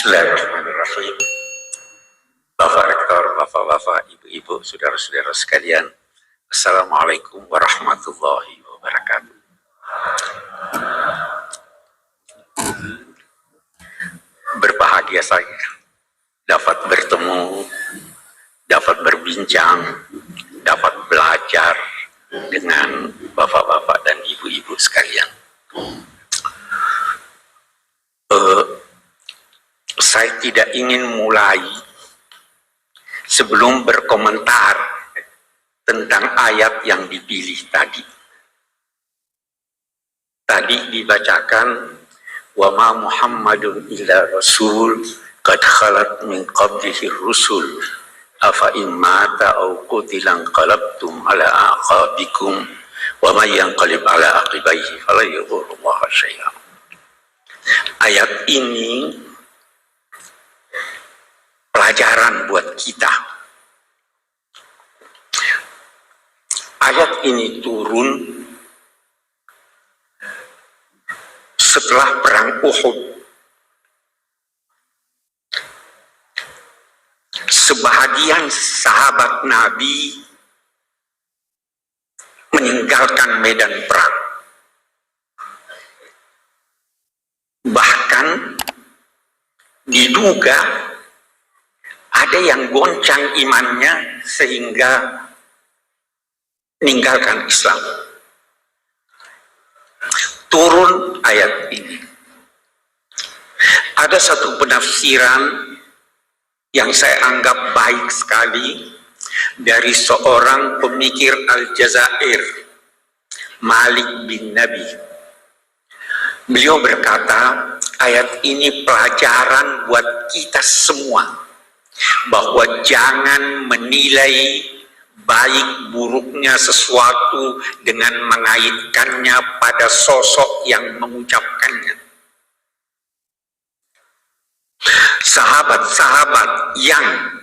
Bismillahirrahmanirrahim. Bapak Rektor, Bapak-Bapak, Ibu-Ibu, Saudara-saudara sekalian, Assalamualaikum warahmatullahi wabarakatuh. Berbahagia saya dapat bertemu, dapat berbincang, dapat belajar dengan Bapak-Bapak dan Ibu-Ibu sekalian. Saya tidak ingin mulai sebelum berkomentar tentang ayat yang dipilih tadi. Tadi dibacakan, wa ma Muhammadun illa rasul qad khalat min qablihi rusul afa in mata aw qutila qalabtum ala aqabikum wa may yanqalib ala aqibaihi fala yadurrullaha syai'an. Ayat ini pelajaran buat kita. Ayat ini turun setelah perang Uhud. Sebahagian sahabat Nabi meninggalkan medan perang. Bahkan diduga ada yang goncang imannya sehingga meninggalkan Islam. Turun ayat ini. Ada satu penafsiran yang saya anggap baik sekali dari seorang pemikir Aljazair, Malik bin Nabi. Beliau berkata, ayat ini pelajaran buat kita semua, bahwa jangan menilai baik buruknya sesuatu dengan mengaitkannya pada sosok yang mengucapkannya. Sahabat-sahabat yang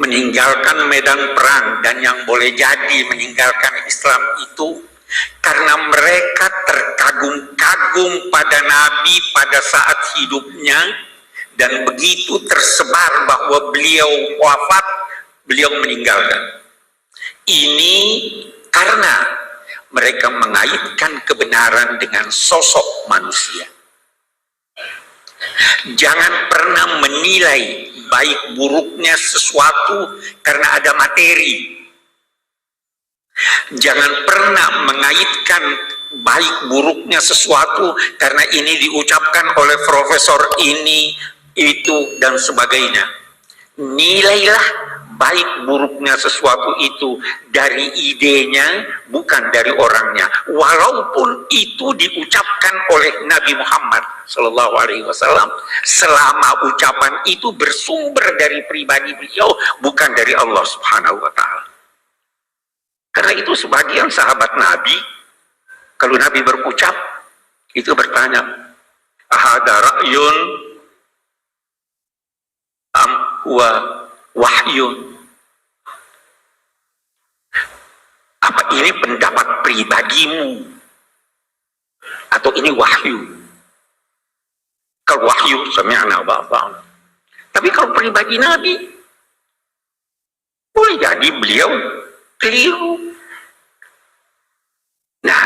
meninggalkan medan perang dan yang boleh jadi meninggalkan Islam itu karena mereka terkagum-kagum pada Nabi pada saat hidupnya, dan begitu tersebar bahwa beliau wafat, beliau meninggalkan. Ini karena mereka mengaitkan kebenaran dengan sosok manusia. Jangan pernah menilai baik buruknya sesuatu karena ada materi. Jangan pernah mengaitkan baik buruknya sesuatu karena ini diucapkan oleh profesor ini, itu, dan sebagainya. Nilailah baik buruknya sesuatu itu dari idenya, bukan dari orangnya. Walaupun itu diucapkan oleh Nabi Muhammad SAW, selama ucapan itu bersumber dari pribadi beliau, bukan dari Allah Subhanahu wa Ta'ala. Karena itu sebagian sahabat Nabi, kalau Nabi berucap, itu bertanya, ahada ra'yun am huwa wahyun. Apa ini pendapat pribadimu atau ini wahyu? Kalau wahyu sami'na wa ata'na. Tapi kalau pribadi Nabi, boleh jadi beliau keliru. Nah,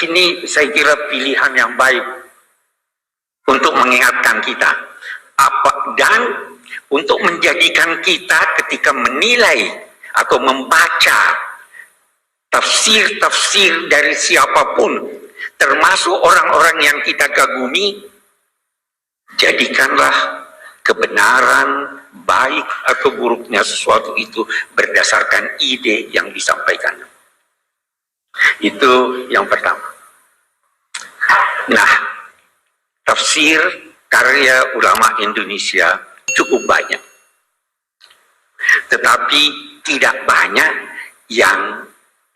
ini saya kira pilihan yang baik untuk mengingatkan kita. Dan untuk menjadikan kita ketika menilai atau membaca tafsir-tafsir dari siapapun, termasuk orang-orang yang kita kagumi, jadikanlah kebenaran baik atau buruknya sesuatu itu berdasarkan ide yang disampaikan. Itu yang pertama. Nah, tafsir karya ulama Indonesia cukup banyak, tetapi tidak banyak yang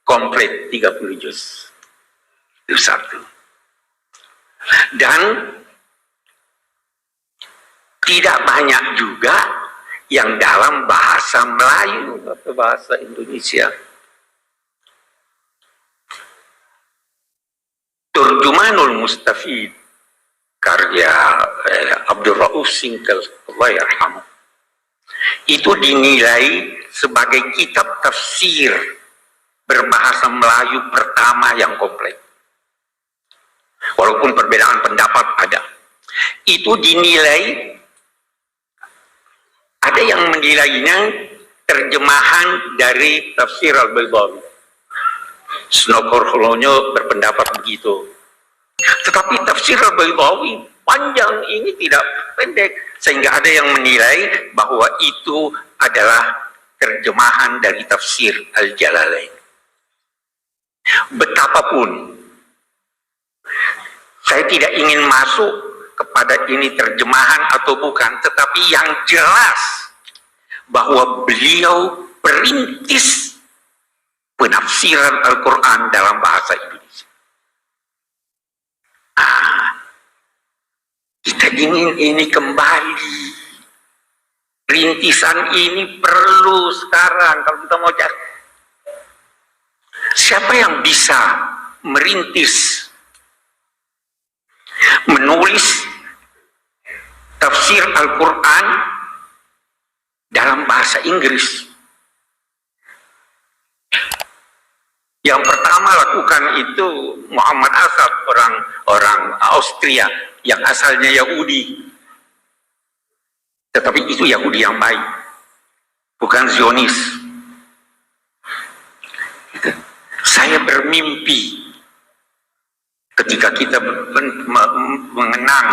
komplit 30 juz. Itu satu. Dan tidak banyak juga yang dalam bahasa Melayu atau bahasa Indonesia. Turjumanul Mustafid karya Abdul Rauf Singkel, Allah yarhamu, itu dinilai sebagai kitab tafsir berbahasa Melayu pertama yang komplek. Walaupun perbedaan pendapat ada. Itu dinilai, ada yang menilainya terjemahan dari tafsir Al-Baydawi. Snokorholonyo berpendapat begitu. Tetapi tafsir Al-Baydawi panjang ini tidak pendek, sehingga ada yang menilai bahwa itu adalah terjemahan dari tafsir Al-Jalalain. Betapapun saya tidak ingin masuk kepada ini terjemahan atau bukan, tetapi yang jelas bahwa beliau perintis penafsiran Al-Quran dalam bahasa Indonesia. Kita ingin ini kembali. Rintisan ini perlu sekarang kalau kita mau cari. Siapa yang bisa merintis, menulis tafsir Al-Quran dalam bahasa Inggris? Yang pertama lakukan itu Muhammad Asad, orang Austria yang asalnya Yahudi. Tetapi itu Yahudi yang baik, bukan Zionis. Saya bermimpi ketika kita mengenang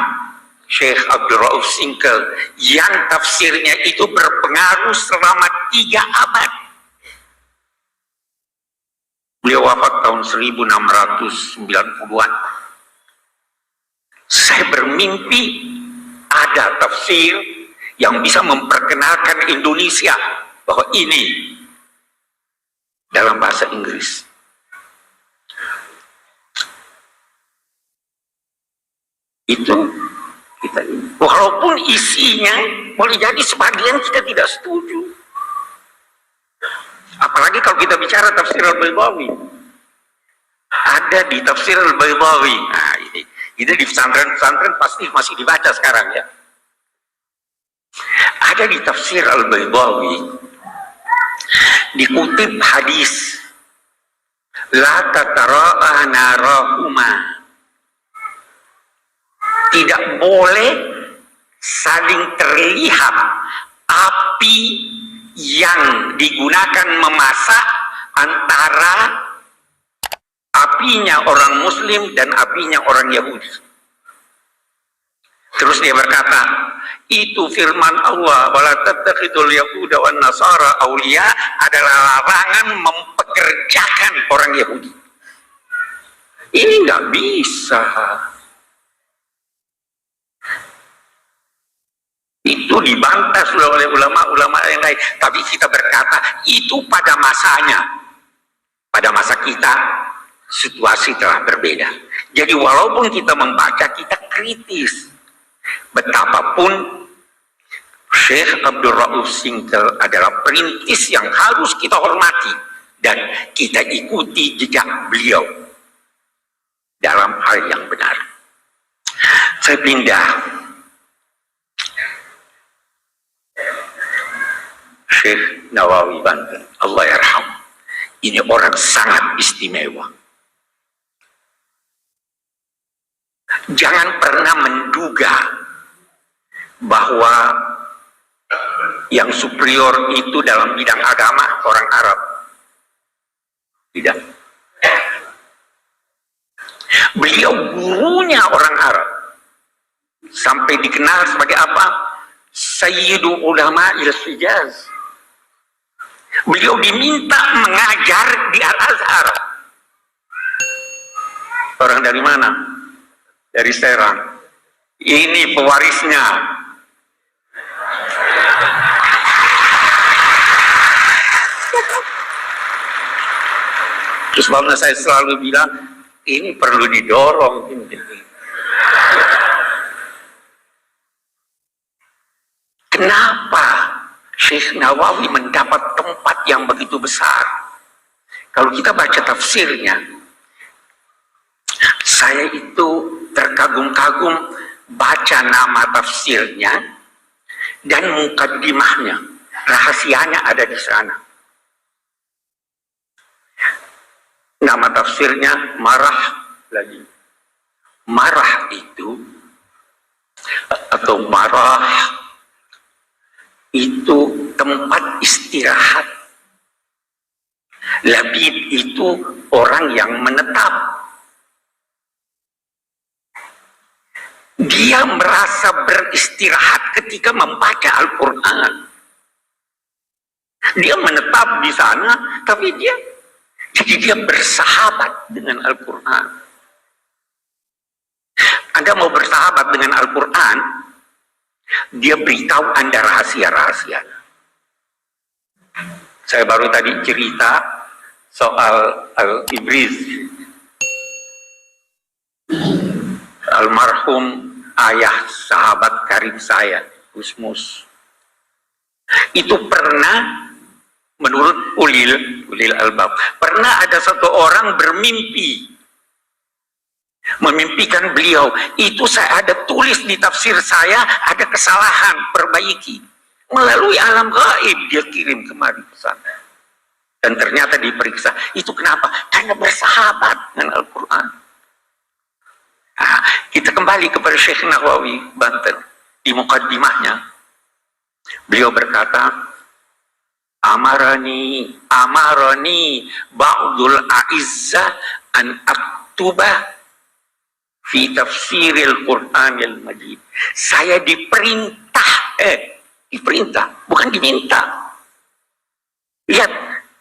Syekh Abdul Rauf Singkel yang tafsirnya itu berpengaruh selama 3 abad. Beliau wafat tahun 1690-an. Saya bermimpi ada tafsir yang bisa memperkenalkan Indonesia bahwa ini dalam bahasa Inggris. Itu kita, walaupun isinya boleh jadi sebagian kita tidak setuju. Apalagi kalau kita bicara tafsir Al-Baydawi. Ada di tafsir Al-Baydawi. Nah, ini di pesantren-pesantren pasti masih dibaca sekarang ya. Ada di tafsir Al-Baydawi dikutip hadis la tatara'a narahuma, tidak boleh saling terlihat api yang digunakan memasak antara apinya orang Muslim dan apinya orang Yahudi. Terus dia berkata, itu firman Allah, wala tattakhidul yahuda wan nasara auliya, adalah larangan mempekerjakan orang Yahudi. Ini nggak bisa. Itu dibantah sudah oleh ulama-ulama yang lain. Tapi kita berkata, itu pada masanya. Pada masa kita, situasi telah berbeda. Jadi walaupun kita membaca, kita kritis. Betapapun Syekh Abdul Rauf Singkel adalah perintis yang harus kita hormati. Dan kita ikuti jejak beliau dalam hal yang benar. Saya pindah. Syekh Nawawi Banten, Allah yarham. Ini orang sangat istimewa. Jangan pernah menduga bahwa yang superior itu dalam bidang agama orang Arab. Tidak. Beliau gurunya orang Arab. Sampai dikenal sebagai apa? Sayyidu Ulama il-Hijaz. Beliau diminta mengajar di Al-Azhar. Orang dari mana? Dari Serang. Ini pewarisnya. Terus makanya saya selalu bilang, ini perlu didorong. Kenapa Syekh Nawawi mendapat tempat yang begitu besar? Kalau kita baca tafsirnya, saya itu terkagum-kagum baca nama tafsirnya dan mukaddimahnya. Rahasianya ada di sana. Nama tafsirnya Marah lagi. Marah itu atau marah itu tempat istirahat. Labid itu orang yang menetap. Dia merasa beristirahat ketika membaca Al-Quran. Dia menetap di sana, tapi dia bersahabat dengan Al-Quran. Anda mau bersahabat dengan Al-Quran, dia beritahu Anda rahasia-rahasia. Saya baru tadi cerita soal Al-Ibriz, almarhum ayah sahabat karib saya, Gusmus. Itu pernah, menurut ulil albab, pernah ada satu orang bermimpi, memimpikan beliau. Itu saya ada tulis di tafsir saya, ada kesalahan, perbaiki. Melalui alam gaib dia kirim kemari pesan. Dan ternyata diperiksa. Itu kenapa? Karena bersahabat dengan Al-Quran. Nah, kita kembali kepada Syekh Nawawi Banten. Di mukaddimahnya beliau berkata, amarani ba'dul a'izza an aktuba fi tafsiril Qur'anil Majid. Saya diperintah, bukan diminta. Lihat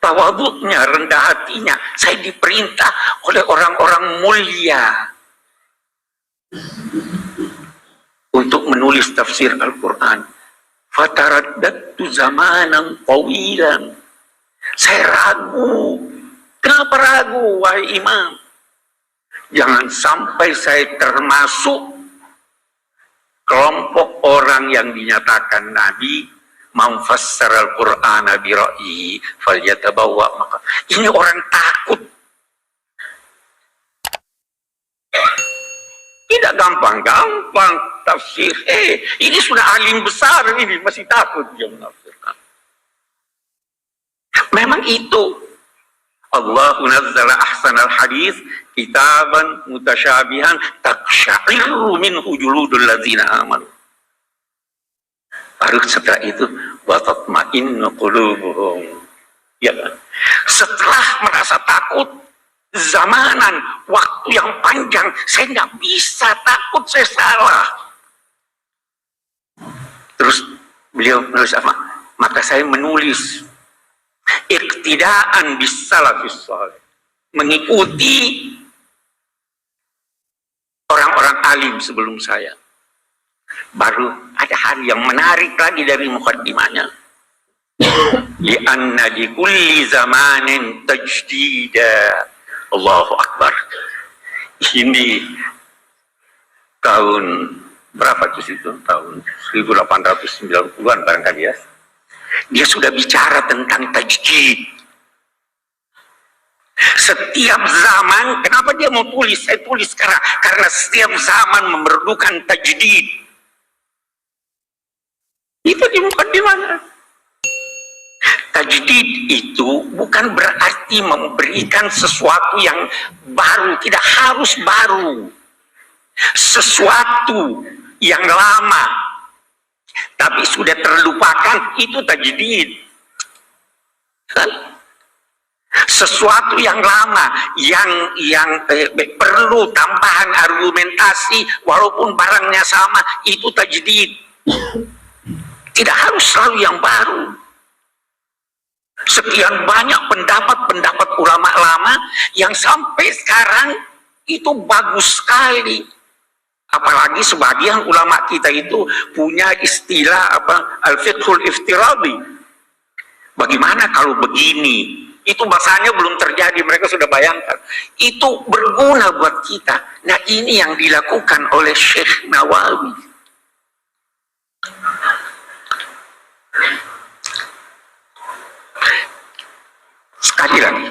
tawaduknya, rendah hatinya. Saya diperintah oleh orang-orang mulia untuk menulis tafsir Al-Quran. Fataraddatu zamanan tawilan. Saya ragu. Kenapa ragu, wahai imam? Jangan sampai saya termasuk kelompok orang yang dinyatakan Nabi memfassar Al-Quran bi ra'yihi falyatabawwa maka. Ini orang takut. Tidak gampang-gampang tafsir. Ini sudah alim besar ini, masih takut dia menafsirkan. Memang itu. Allahu nazzala ahsanal hadis kitaban mutasyabihan taqsha'iru minhu juludul ladzina amanu. Baru setelah itu wa tatma'innu qulubuhum. Ya kan? Setelah merasa takut zamanan, waktu yang panjang, saya nggak bisa, takut saya salah. Terus beliau menulis apa? Maka saya menulis iktidaan bis salafis salih, mengikuti orang-orang alim sebelum saya. Baru ada hal yang menarik lagi dari mukaddimahnya. Li'anna di kulli zamanin tajdida. Allahu Akbar. Ini tahun berapa itu? Tahun 1890-an barangkali ya. Dia sudah bicara tentang tajdid. Setiap zaman, kenapa dia mau tulis? Saya tulis sekarang karena setiap zaman memerlukan tajdid. Itu di mukaddimahnya. Tajdid itu bukan berarti memberikan sesuatu yang baru, tidak harus baru. Sesuatu yang lama tapi sudah terlupakan itu tajdid. Sesuatu yang lama yang perlu tambahan argumentasi walaupun barangnya sama itu tajdid. Tidak harus selalu yang baru. Sekian banyak pendapat-pendapat ulama lama yang sampai sekarang itu bagus sekali. Apalagi sebagian ulama kita itu punya istilah al-fiqhul iftiradi. Bagaimana kalau begini? Itu bahasanya belum terjadi, mereka sudah bayangkan. Itu berguna buat kita. Nah, ini yang dilakukan oleh Syekh Nawawi. Sekali lagi,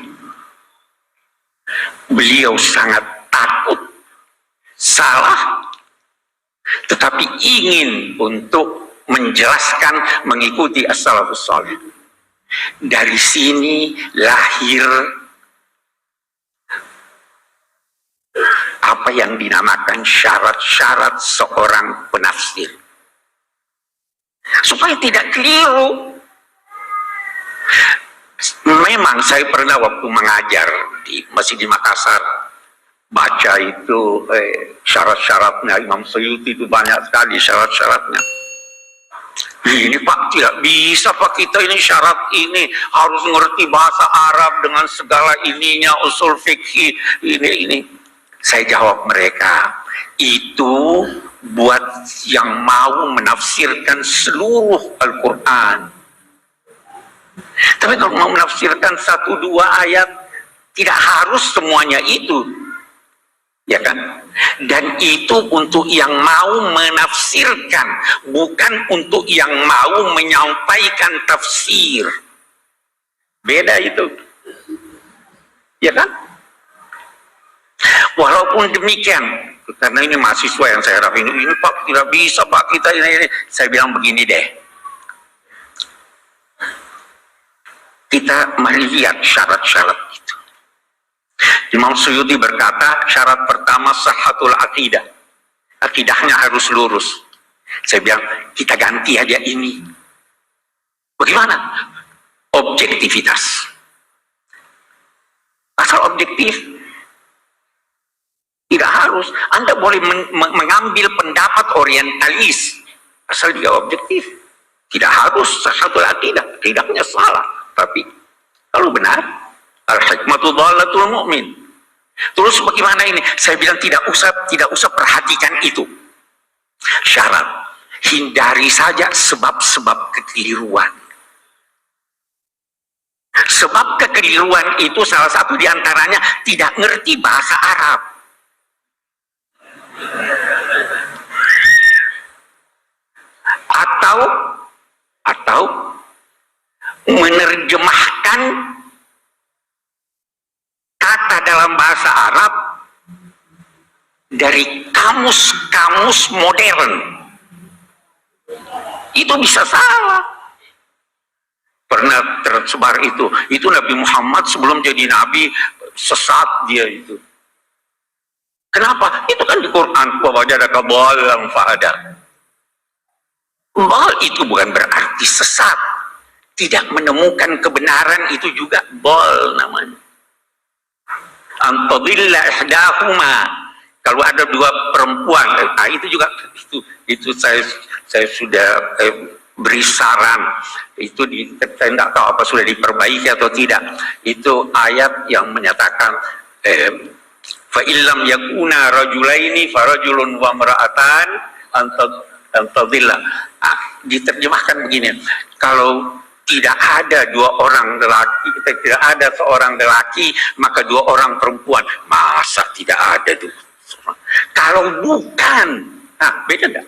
beliau sangat takut salah, tapi ingin untuk menjelaskan mengikuti as-salafus salih. Dari sini lahir apa yang dinamakan syarat-syarat seorang penafsir. Supaya tidak keliru. Memang saya pernah waktu mengajar masih di Makassar, baca itu syarat-syaratnya Imam Suyuti itu banyak sekali syarat-syaratnya. Ini Pak, tidak bisa Pak, kita ini syarat ini harus ngerti bahasa Arab dengan segala ininya, usul fikih ini. Saya jawab mereka, itu buat yang mau menafsirkan seluruh Al-Quran. Tapi kalau mau menafsirkan 1-2 ayat, tidak harus semuanya itu, ya kan? Dan itu untuk yang mau menafsirkan, bukan untuk yang mau menyampaikan tafsir. Beda itu, ya kan? Walaupun demikian, karena ini mahasiswa yang saya harap ini Pak, tidak bisa Pak, kita ini. Saya bilang begini deh, kita melihat syarat-syarat itu. Imam Suyuti berkata, syarat pertama sahhatul aqidah. Akidahnya harus lurus. Saya bilang, kita ganti aja ini. Bagaimana? Objektivitas. Asal objektif. Tidak harus. Anda boleh mengambil pendapat orientalis. Asal dia objektif. Tidak harus sahhatul aqidah. Akidahnya salah. Tapi kalau benar, al-hikmatu dhalatul mu'min. Terus bagaimana ini? Saya bilang tidak usah perhatikan itu. Syarat, hindari saja sebab-sebab kekeliruan. Sebab kekeliruan itu salah satu diantaranya tidak ngerti bahasa Arab. Atau menerjemahkan kata dalam bahasa Arab dari kamus-kamus modern. Itu bisa salah. Pernah tersebar itu Nabi Muhammad sebelum jadi Nabi sesat dia itu. Kenapa? Itu kan di Quran, wa wajadaka dhallan fahada. Dhal itu bukan berarti sesat. Tidak menemukan kebenaran itu juga dhal namanya. Antadilla ihdahuma. Kalau ada dua perempuan, itu juga itu saya sudah beri saran. Itu saya tidak tahu apa sudah diperbaiki atau tidak. Itu ayat yang menyatakan fa illam yakuna rajulaini farajulun wa imra'atan antadilla. Diterjemahkan begini, kalau tidak ada dua orang lelaki, tidak ada seorang lelaki, maka dua orang perempuan. Masa tidak ada tuh? Kalau bukan, beda enggak?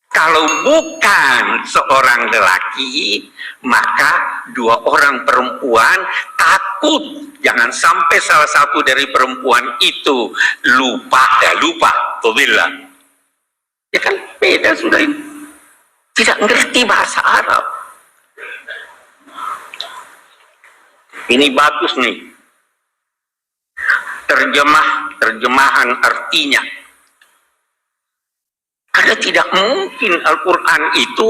Kalau bukan seorang lelaki, maka dua orang perempuan. Takut jangan sampai salah satu dari perempuan itu lupa, tubillah. Ya kan beda sudah ini. Tidak ngerti bahasa Arab. Ini bagus nih. Terjemahan artinya. Karena tidak mungkin Al-Quran itu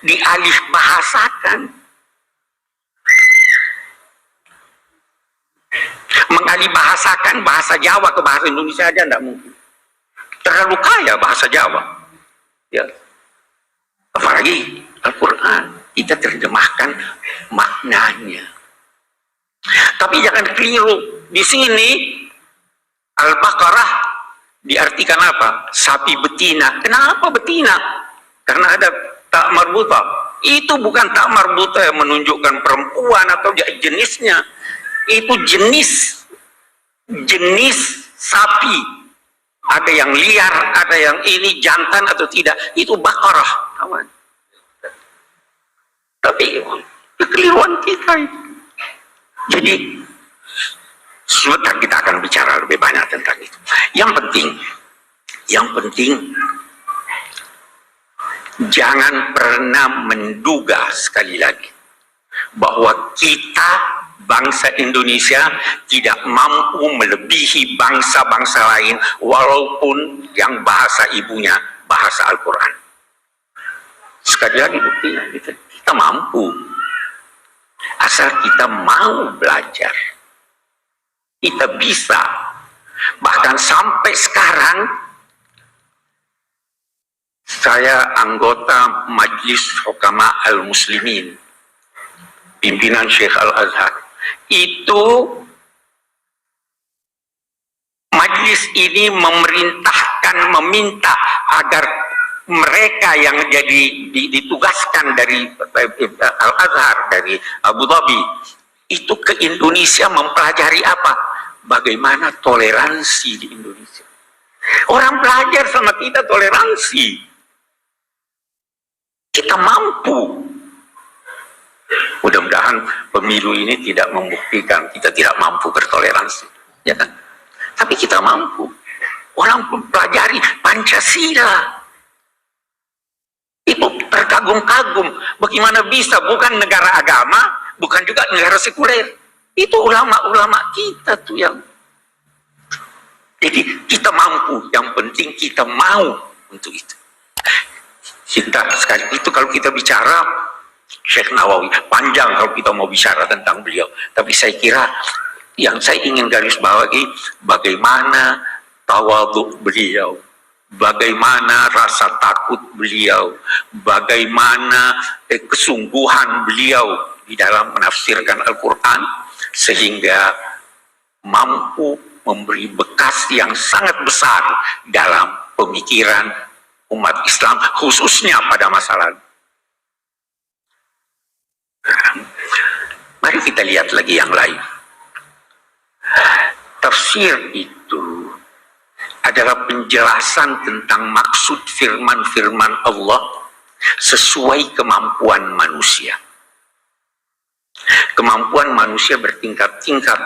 dialih bahasakan. Mengalih bahasakan bahasa Jawa ke bahasa Indonesia aja tidak mungkin. Terlalu kaya bahasa Jawa. Ya. Apalagi Al-Quran, kita terjemahkan maknanya. Tapi jangan keliru. Di sini Al-Baqarah diartikan apa? Sapi betina. Kenapa betina? Karena ada tak marbuta. Itu bukan tak marbuta yang menunjukkan perempuan atau jenisnya. Itu jenis sapi. Ada yang liar, ada yang ini jantan atau tidak. Itu Baqarah, kawan. Tapi kekeliruan kita itu. Jadi sebentar kita akan bicara lebih banyak tentang itu. Yang penting Yang penting jangan pernah menduga sekali lagi bahwa kita bangsa Indonesia tidak mampu melebihi bangsa-bangsa lain walaupun yang bahasa ibunya bahasa Al-Quran. Sekali lagi buktinya kita mampu asal kita mau belajar. Kita bisa. Bahkan sampai sekarang saya anggota Majlis Hukama Al-Muslimin, pimpinan Syekh Al-Azhar. Itu majlis ini meminta agar mereka yang ditugaskan dari Al-Azhar, dari Abu Dhabi, itu ke Indonesia mempelajari apa? Bagaimana toleransi di Indonesia. Orang belajar sama kita toleransi. Kita mampu. Mudah-mudahan pemilu ini tidak membuktikan kita tidak mampu bertoleransi, ya kan? Tapi kita mampu. Orang mempelajari Pancasila. Itu terkagum-kagum. Bagaimana bisa bukan negara agama, bukan juga negara sekuler. Itu ulama-ulama kita tuh yang. Jadi kita mampu. Yang penting kita mau untuk itu. Kita sekali itu kalau kita bicara Syekh Nawawi panjang kalau kita mau bicara tentang beliau. Tapi saya kira yang saya ingin garis bawahi bagaimana tawadhu beliau, bagaimana rasa takut beliau, bagaimana kesungguhan beliau di dalam menafsirkan Al-Quran sehingga mampu memberi bekas yang sangat besar dalam pemikiran umat Islam khususnya pada masa lalu. Mari kita lihat lagi yang lain. Tafsir itu adalah penjelasan tentang maksud firman-firman Allah sesuai kemampuan manusia. Kemampuan manusia bertingkat-tingkat.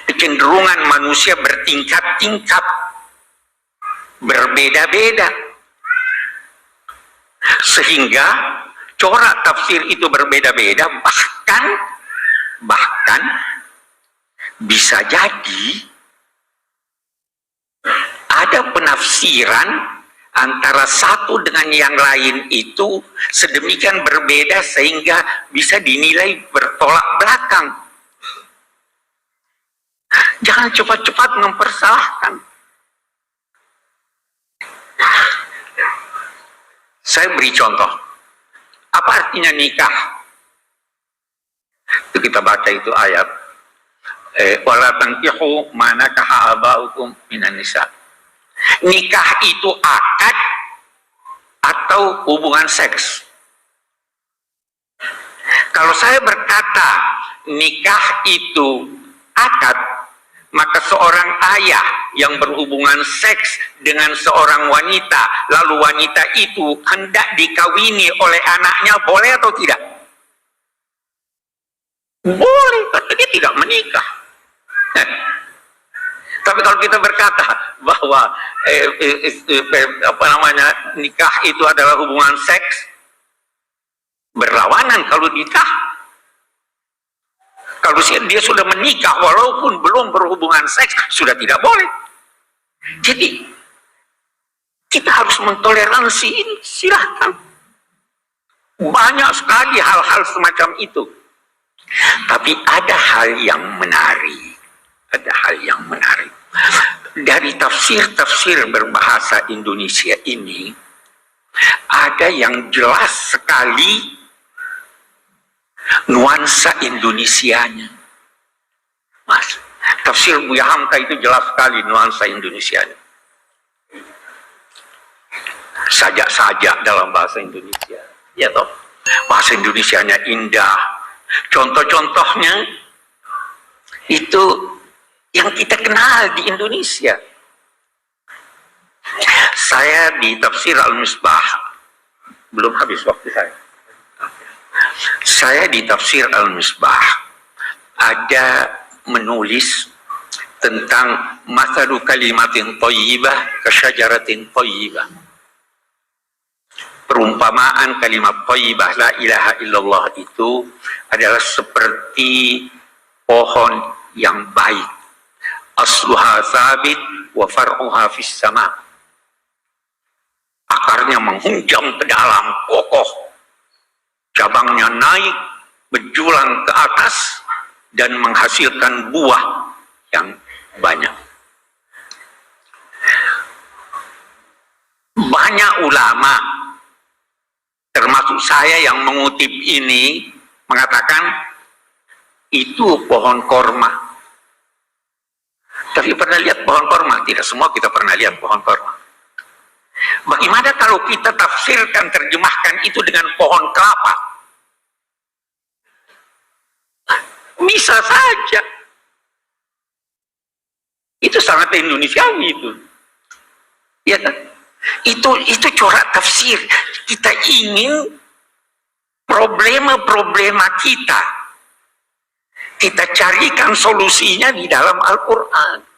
Kecenderungan manusia bertingkat-tingkat, berbeda-beda. Sehingga corak tafsir itu berbeda-beda, bahkan bisa jadi ada penafsiran antara satu dengan yang lain itu sedemikian berbeda sehingga bisa dinilai bertolak belakang. Jangan cepat-cepat mempersalahkan. Saya beri contoh. Apa artinya nikah? Itu kita baca itu ayat. Wala tankihu ma nakaha abaukum minan nisa. Nikah itu akad atau hubungan seks. Kalau saya berkata nikah itu akad, maka seorang ayah yang berhubungan seks dengan seorang wanita, lalu wanita itu hendak dikawini oleh anaknya, boleh atau tidak? Boleh, karena dia tidak menikah. Tapi kalau kita berkata bahwa nikah itu adalah hubungan seks, berlawanan kalau nikah. Kalau dia sudah menikah walaupun belum berhubungan seks, sudah tidak boleh. Jadi kita harus mentoleransi ini, silahkan. Banyak sekali hal-hal semacam itu. Tapi ada hal yang menarik. Ada hal yang menarik. Dari tafsir-tafsir berbahasa Indonesia ini, ada yang jelas sekali nuansa Indonesianya. Mas, tafsir Buya Hamka itu jelas sekali nuansa Indonesianya. Sajak-sajak dalam bahasa Indonesia. Ya toh, bahasa Indonesianya indah. Contoh-contohnya itu yang kita kenal di Indonesia. Saya di tafsir Al-Misbah, belum habis waktu saya. Saya di tafsir Al-Misbah ada menulis tentang masalu kalimatin thayyibah kasyajaratin thayyibah. Perumpamaan kalimat thayyibah la ilaha illallah itu adalah seperti pohon yang baik. Asluha sabit wa far'uha fis sama. Akarnya menghunjam ke dalam, kokoh. Cabangnya naik, menjulang ke atas dan menghasilkan buah yang banyak. Banyak ulama, termasuk saya yang mengutip ini, mengatakan itu pohon korma. Tapi pernah lihat pohon korma? Tidak semua kita pernah lihat pohon korma. Bagaimana kalau kita tafsirkan, terjemahkan itu dengan pohon kelapa? Bisa saja. Itu sangat Indonesiawi itu. Ya kan? Itu corak tafsir. Kita ingin problema-problema kita carikan solusinya di dalam Al-Quran.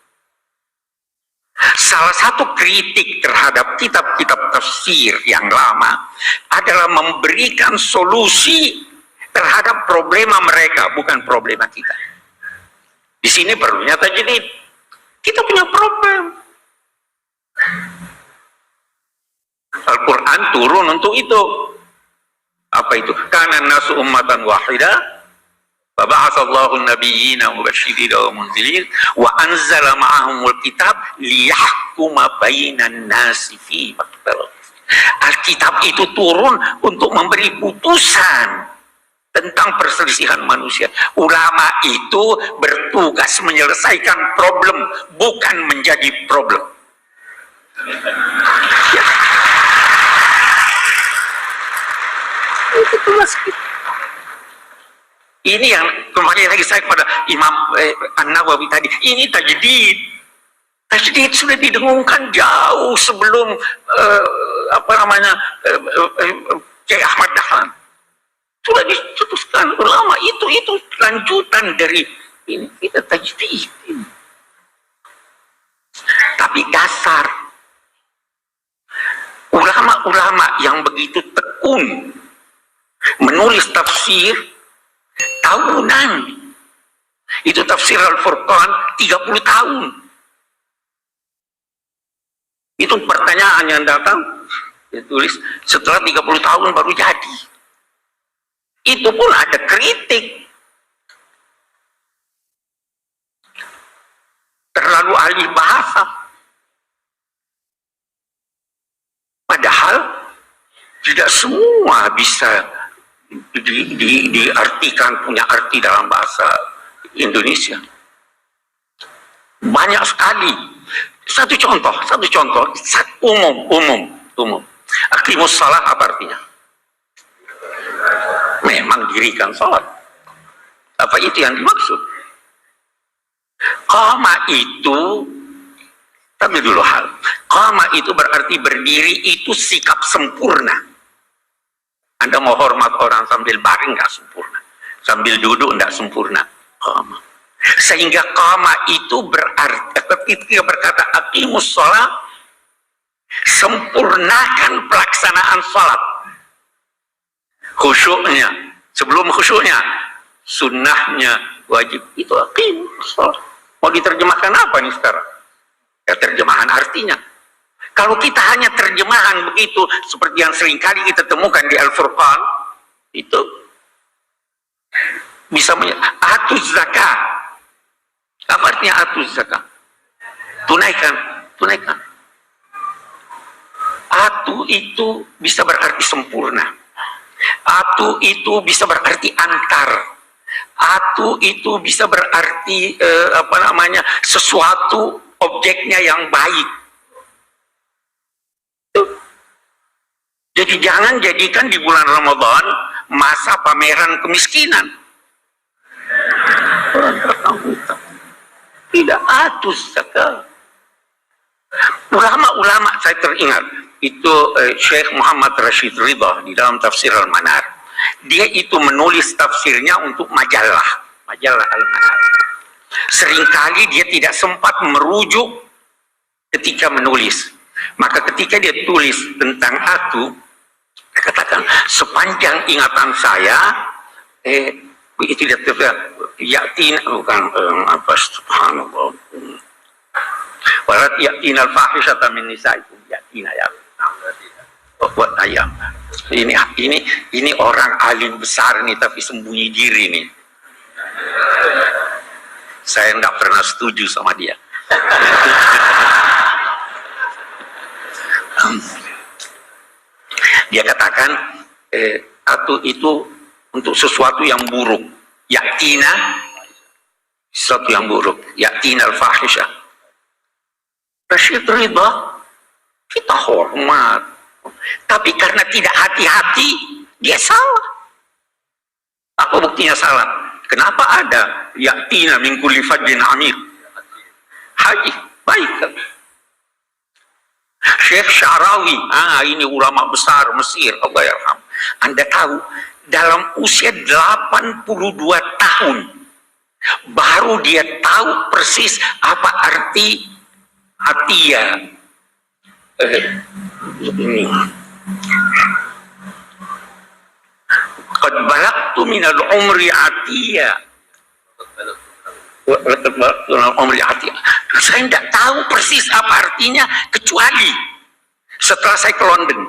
Salah satu kritik terhadap kitab-kitab tafsir yang lama adalah memberikan solusi terhadap problema mereka, bukan problema kita. Di sini perlunya tajdid. Kita punya problem. Al-Quran turun untuk itu. Apa itu? Kana nasu ummatan wahidah Faba'atsallahu an-nabiyyina mubashshirina wa munzirin wa anzala ma'ahumul kitab liyahkuma bainan nasi fi Alkitab itu turun untuk memberi putusan tentang perselisihan manusia. Ulama itu bertugas menyelesaikan problem, bukan menjadi problem. Ya. Itu tugas kita. Ini yang kembali lagi saya kepada Imam An-Nawawi tadi. Ini tajdid. Tajdid sudah didengungkan jauh sebelum Syekh Ahmad Dahlan. Sudah dicetuskan ulama itu lanjutan dari ini, kita tajdid. Tapi dasar ulama-ulama yang begitu tekun menulis tafsir tahunan. Itu tafsir Al-Furqan 30 tahun. Itu pertanyaan yang datang ditulis setelah 30 tahun baru jadi. Itu pun ada kritik. Terlalu ahli bahasa. Padahal tidak semua bisa diartikan, punya arti dalam bahasa Indonesia. Banyak sekali. Satu contoh, umum. Aqimus shalah apa artinya? Memang dirikan salat. Apa itu yang dimaksud? Qama itu, tapi dulu hal. Qama itu berarti berdiri, itu sikap sempurna. Anda mau hormat orang sambil baring nggak sempurna, sambil duduk nggak sempurna. Qama. Sehingga qama itu berarti ketika berkata aqimus shalah, sempurnakan pelaksanaan salat. Khusyuknya, sebelum khusyuknya, sunnahnya wajib. Itu aqimus shalah. Mau diterjemahkan apa nih sekarang? Ya terjemahan artinya. Kalau kita hanya terjemahan begitu, seperti yang seringkali kita temukan di Al-Furqan, itu bisa atuz zakat. Apa artinya atuz zakat? Tunaikan. Atu itu bisa berarti sempurna. Atu itu bisa berarti antar. Atu itu bisa berarti sesuatu objeknya yang baik. Jadi jangan jadikan di bulan Ramadan masa pameran kemiskinan. Tidak atus zakat. Ulama-ulama saya teringat itu Syekh Muhammad Rashid Ridha di dalam tafsir Al-Manar. Dia itu menulis tafsirnya untuk majalah Al-Manar. Seringkali dia tidak sempat merujuk ketika menulis. Maka ketika dia tulis tentang aku, dia katakan, sepanjang ingatan saya, itu dia yakin, bukan apa, subhanallah. Walat yakin al-fahisyata min nisaikum, yakin ya. Buat ayam. Ini orang alim besar nih, tapi sembunyi diri nih. Saya nggak pernah setuju sama dia. Dia katakan atau itu untuk sesuatu yang buruk, yakina sesuatu yang buruk, yakina al-fahisyah. Rashid Ridha kita hormat, tapi karena tidak hati-hati dia salah. Apa buktinya salah? Kenapa ada yakina min kulli fajjin amir? Haji baik. Syekh Syarawi, ini ulama besar Mesir, Allah yarham. Anda tahu, dalam usia 82 tahun baru dia tahu persis apa arti atia. Ini qad balagtu minal umri atia. Saya tidak tahu persis apa artinya, kecuali setelah saya ke London,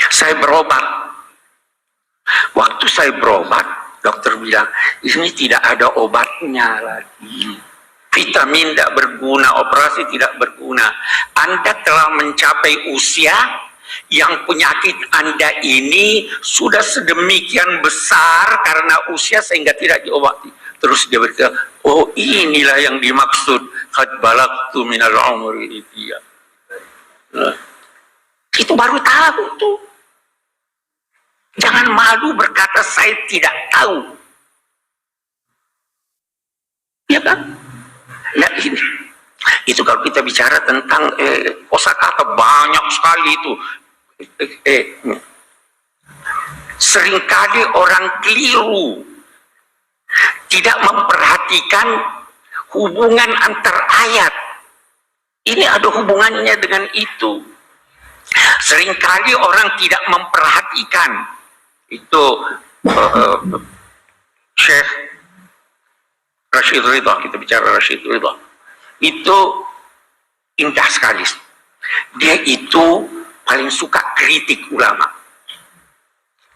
saya berobat. Waktu saya berobat, dokter bilang ini tidak ada obatnya lagi, vitamin tidak berguna, operasi tidak berguna. Anda telah mencapai usia yang penyakit Anda ini sudah sedemikian besar karena usia sehingga tidak diobati. Terus dia berkata, oh inilah yang dimaksud qad balagtu minal umri itia. Itu baru tahu tuh. Jangan malu berkata saya tidak tahu. Ya kan? Nah ini. Itu kalau kita bicara tentang kosakata banyak sekali itu. Seringkali orang keliru, tidak memperhatikan hubungan antar ayat. Ini ada hubungannya dengan itu. Seringkali orang tidak memperhatikan itu. Syekh Rashid Ridha, kita bicara Rashid Ridha, itu indah sekali. Dia itu paling suka kritik ulama.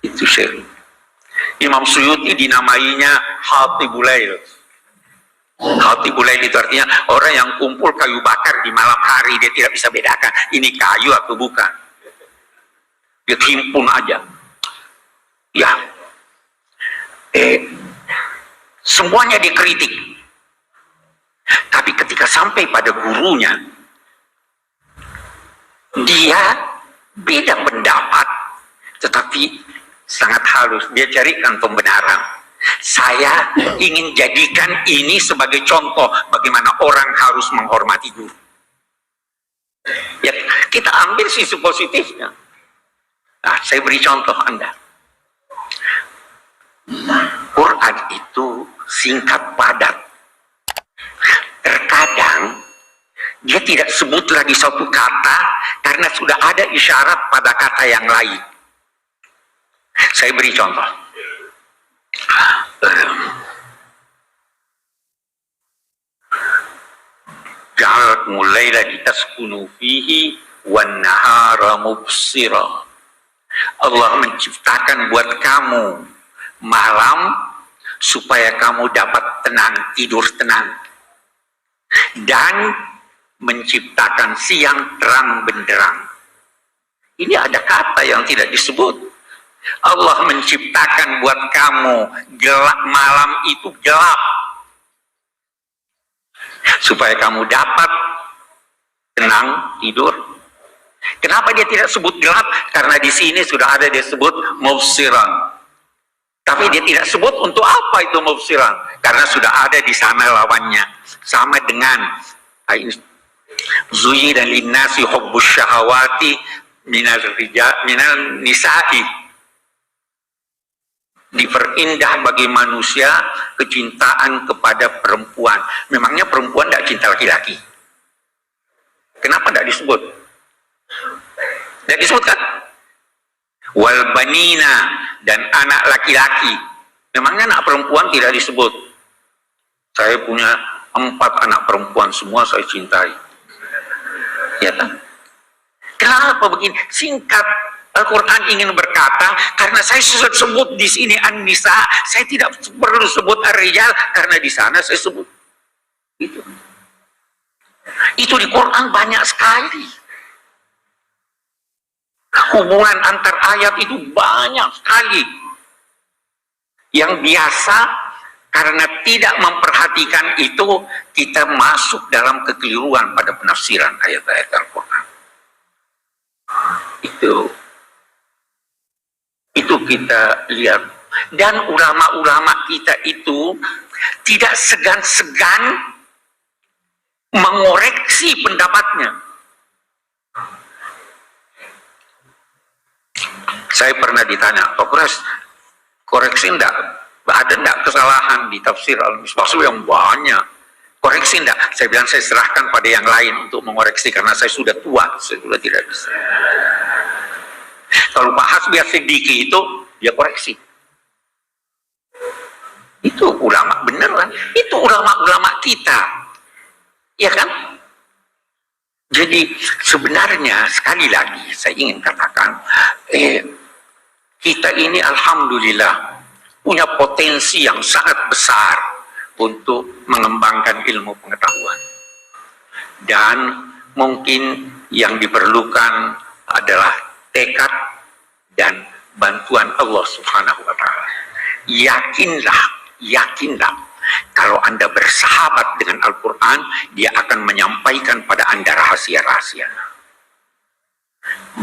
Itu Syekh Imam Suyuti dinamainya Hatibul Lail. Hatibul Lail itu artinya orang yang kumpul kayu bakar di malam hari, dia tidak bisa bedakan ini kayu atau bukan. Dia himpun aja. Ya. Semuanya dikritik. Tapi ketika sampai pada gurunya, dia beda pendapat, tetapi sangat halus. Dia carikan pembenaran. Saya ingin jadikan ini sebagai contoh bagaimana orang harus menghormati guru. Ya, kita ambil sisi positifnya. Nah, saya beri contoh Anda. Quran itu singkat padat. Terkadang dia tidak sebut lagi satu kata karena sudah ada isyarat pada kata yang lain. Saya beri contoh. Ja'alakumul laila litaskunu fihi wan nahara mubsira. Allah menciptakan buat kamu malam supaya kamu dapat tenang, tidur tenang, dan menciptakan siang terang benderang. Ini ada kata yang tidak disebut. Allah menciptakan buat kamu gelap, malam itu gelap supaya kamu dapat tenang, tidur. Kenapa dia tidak sebut gelap? Karena di sini sudah ada disebut mubsiran. Tapi dia tidak sebut untuk apa itu mubsiran, karena sudah ada di sana lawannya. Sama dengan zuyyina linnasi hubbus syahawati minal nisa'i. Diperindah bagi manusia kecintaan kepada perempuan. Memangnya perempuan tidak cinta laki-laki? Kenapa tidak disebut? Tidak disebutkan? Wal banina, dan anak laki-laki. Memangnya anak perempuan tidak disebut? Saya punya 4 anak perempuan, semua saya cintai. Ya kan? Kenapa begini? Singkat, Al-Quran ingin berkata, karena saya sudah sebut di sini An-Nisa, saya tidak perlu sebut Ar-Rijal, karena di sana saya sebut itu. Itu di Quran banyak sekali. Hubungan antar ayat itu banyak sekali. Yang biasa karena tidak memperhatikan itu, kita masuk dalam kekeliruan pada penafsiran ayat-ayat Al-Quran. Itu kita lihat. Dan ulama-ulama kita itu tidak segan-segan mengoreksi pendapatnya. Saya pernah ditanya, Pak Kures, koreksi enggak? Ada enggak kesalahan di tafsir Al-Misbah yang banyak? Koreksi enggak? Saya bilang saya serahkan pada yang lain untuk mengoreksi, karena saya sudah tua, saya sudah tidak bisa. Kalau Pak Hasbi As-Siddiqi itu, dia koreksi. Itu ulama beneran, itu ulama-ulama kita. Ya kan? Jadi sebenarnya sekali lagi saya ingin katakan, kita ini alhamdulillah punya potensi yang sangat besar untuk mengembangkan ilmu pengetahuan. Dan mungkin yang diperlukan adalah tekad dan bantuan Allah Subhanahu wa Ta'ala. Yakinlah, kalau Anda bersahabat dengan Al-Quran, dia akan menyampaikan pada Anda rahasia-rahasia.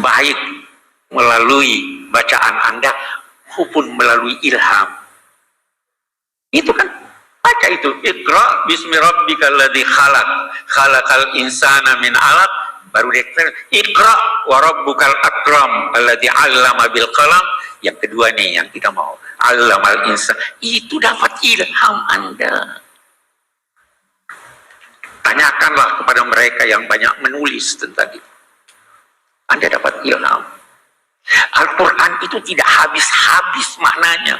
Baik melalui bacaan Anda, maupun melalui ilham. Itu kan, baca itu. Iqra bismi rabbikal ladzi khalaq, khalaqal insana min 'alaq. Baru dia Iqra wa rabbukal akram alladzi 'allama bil qalam. Yang kedua nih yang kita mau, 'allamal insan. Itu dapat ilham Anda. Tanyakanlah kepada mereka yang banyak menulis tentang itu. Anda dapat ilham. Al-Quran itu tidak habis-habis maknanya.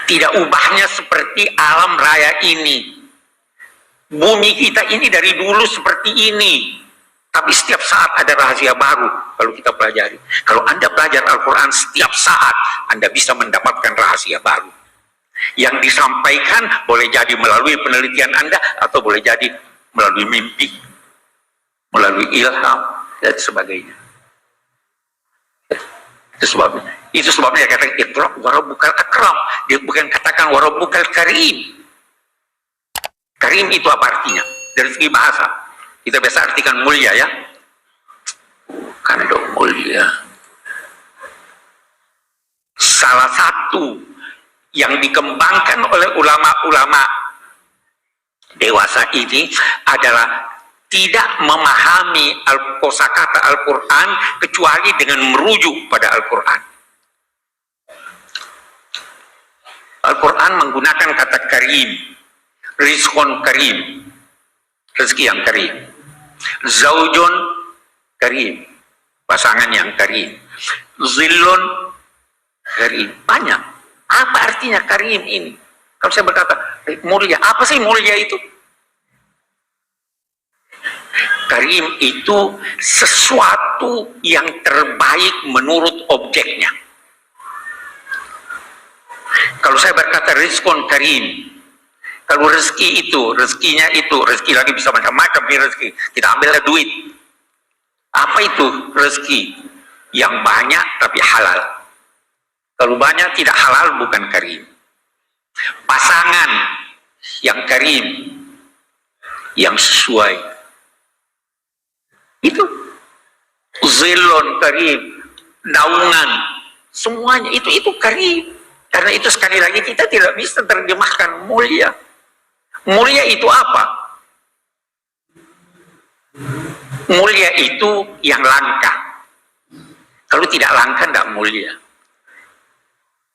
Tidak ubahnya seperti alam raya ini. Bumi kita ini dari dulu seperti ini. Tapi setiap saat ada rahasia baru kalau kita pelajari. Kalau Anda belajar Al-Quran setiap saat, Anda bisa mendapatkan rahasia baru. Yang disampaikan boleh jadi melalui penelitian Anda, atau boleh jadi melalui mimpi, melalui ilham, dan sebagainya. Itu sebabnya dia katakan Iqra wa rabbukal akram. Dia bukan katakan wa rabbukal karim. Karim itu apa artinya? Dari segi bahasa kita biasa artikan mulia, ya. Bukan dong mulia. Salah satu yang dikembangkan oleh ulama-ulama dewasa ini adalah tidak memahami kosakata Al-Quran kecuali dengan merujuk pada Al-Quran. Al-Quran menggunakan kata karim, rizqun karim, rezeki yang karim, zaujun karim, pasangan yang karim, zillun karim. Banyak. Apa artinya karim ini? Kalau saya berkata mulia, apa sih mulia itu? Karim itu sesuatu yang terbaik menurut objeknya. Kalau saya berkata rizqun karim, kalau rezeki itu, rezekinya itu, rezeki lagi bisa macam-macam nih rezeki. Kita ambilnya duit. Apa itu rezeki? Yang banyak tapi halal. Kalau banyak tidak halal bukan karim. Pasangan yang karim, yang sesuai. Itu zilon karim, naungan, semuanya itu karim. Karena itu sekali lagi kita tidak bisa terjemahkan mulia. Mulia itu apa? Mulia itu yang langka. Kalau tidak langka tidak mulia.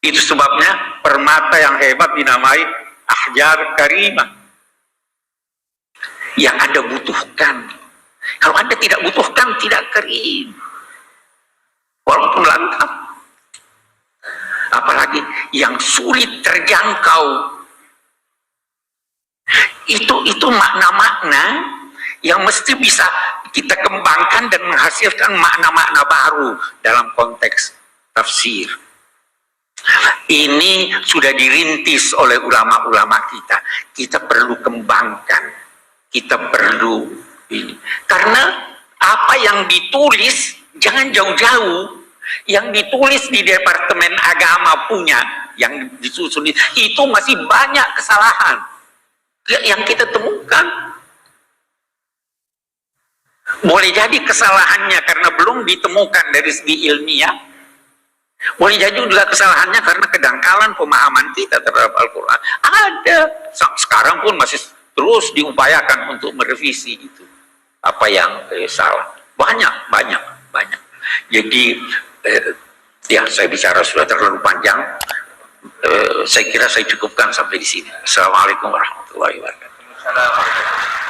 Itu sebabnya permata yang hebat dinamai ahjar karimah. Yang Anda butuhkan. Kalau Anda tidak butuhkan, tidak karim. Walaupun langka. Apalagi yang sulit terjangkau. Itu makna-makna yang mesti bisa kita kembangkan dan menghasilkan makna-makna baru dalam konteks tafsir. Ini sudah dirintis oleh ulama-ulama kita. Kita perlu kembangkan. Kita perlu ini. Karena apa yang ditulis jangan jauh-jauh. Yang ditulis di Departemen Agama punya, yang disusun itu masih banyak kesalahan yang kita temukan. Boleh jadi kesalahannya karena belum ditemukan dari segi ilmiah. Boleh jadi juga kesalahannya karena kedangkalan pemahaman kita terhadap Al-Quran. Ada. Sekarang pun masih terus diupayakan untuk merevisi itu. Apa yang salah. Banyak. Jadi, ya saya bicara sudah terlalu panjang. Saya kira saya cukupkan sampai di sini. Assalamualaikum warahmatullahi wabarakatuh.